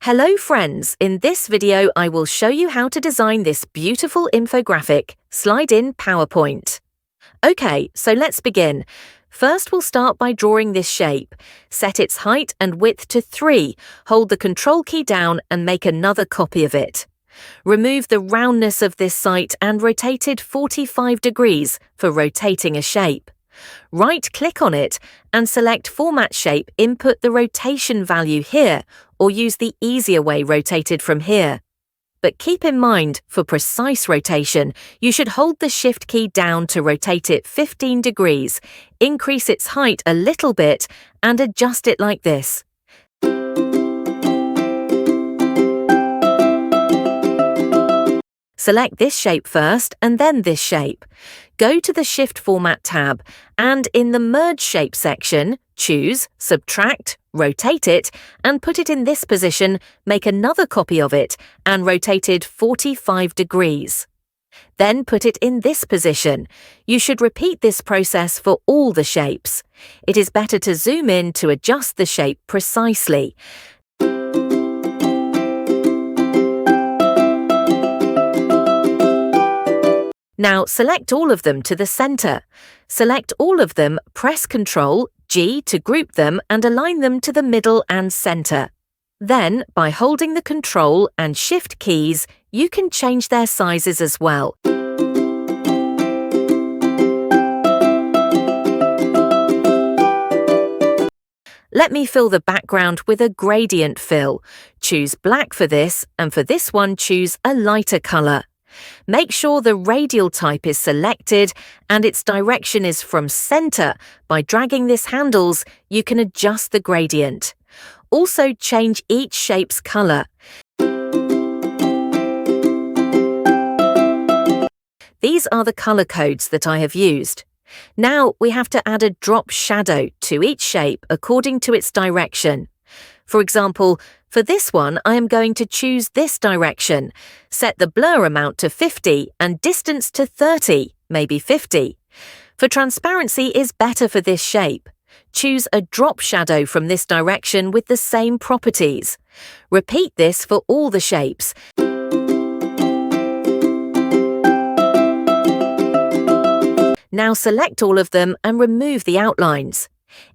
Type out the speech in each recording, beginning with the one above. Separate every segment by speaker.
Speaker 1: Hello friends, in this video I will show you how to design this beautiful infographic, slide in PowerPoint. Okay, so let's begin. First we'll start by drawing this shape. Set its height and width to 3, hold the Control key down and make another copy of it. Remove the roundness of this site and rotate it 45 degrees for rotating a shape. Right-click on it and select Format Shape, input the rotation value here, or use the easier way rotated from here. But keep in mind, for precise rotation, you should hold the Shift key down to rotate it 15 degrees, increase its height a little bit, and adjust it like this. Select this shape first and then this shape. Go to the Shift Format tab and in the Merge Shape section, choose Subtract, rotate it and put it in this position, make another copy of it and rotate it 45 degrees. Then put it in this position. You should repeat this process for all the shapes. It is better to zoom in to adjust the shape precisely. Now select all of them to the center. Select all of them, press Ctrl G to group them and align them to the middle and center. Then, by holding the Ctrl and Shift keys, you can change their sizes as well. Let me fill the background with a gradient fill. Choose black for this, and for this one choose a lighter color. Make sure the radial type is selected and its direction is from center. By dragging this handles, you can adjust the gradient. Also change each shape's color. These are the color codes that I have used. Now we have to add a drop shadow to each shape according to its direction. For example, for this one, I am going to choose this direction. Set the blur amount to 50 and distance to 30, maybe 50. For transparency is better for this shape. Choose a drop shadow from this direction with the same properties. Repeat this for all the shapes. Now select all of them and remove the outlines.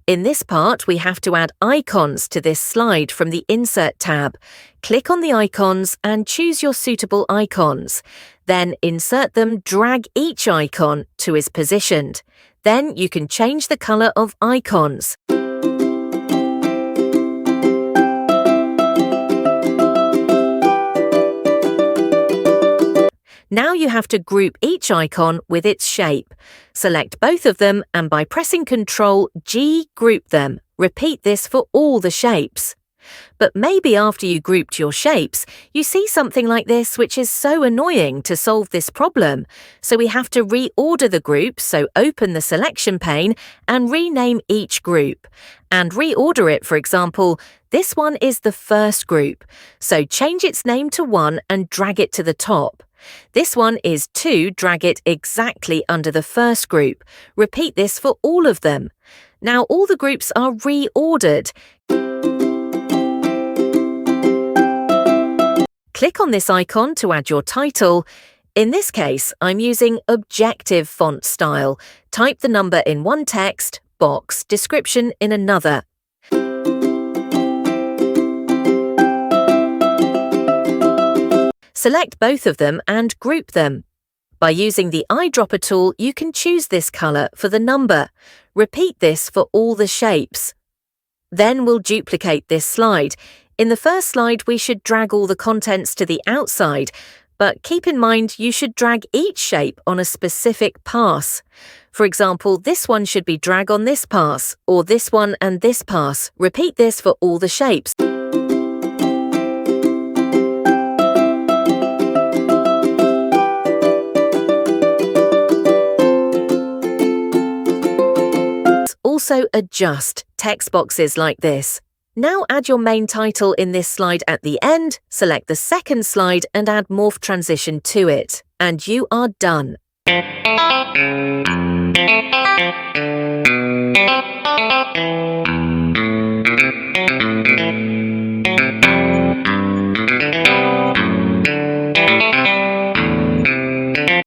Speaker 1: In this part, we have to add icons to this slide from the Insert tab. Click on the icons and choose your suitable icons. Then insert them, drag each icon to its positioned. Then you can change the color of icons. Now you have to group each icon with its shape. Select both of them and by pressing Ctrl G, group them. Repeat this for all the shapes. But maybe after you grouped your shapes, you see something like this which is so annoying to solve this problem. So we have to reorder the group, so open the selection pane and rename each group. And reorder it, for example, this one is the first group. So change its name to 1 and drag it to the top. This one is 2, drag it exactly under the first group. Repeat this for all of them. Now all the groups are reordered. Click on this icon to add your title. In this case, I'm using Objective font style. Type the number in one text box, description in another. Select both of them and group them. By using the eyedropper tool, you can choose this color for the number. Repeat this for all the shapes. Then we'll duplicate this slide. In the first slide, we should drag all the contents to the outside, but keep in mind you should drag each shape on a specific pass. For example, this one should be drag on this pass, or this one and this pass. Repeat this for all the shapes. Also adjust text boxes like this. Now add your main title in this slide at the end, select the second slide and add Morph Transition to it. And you are done.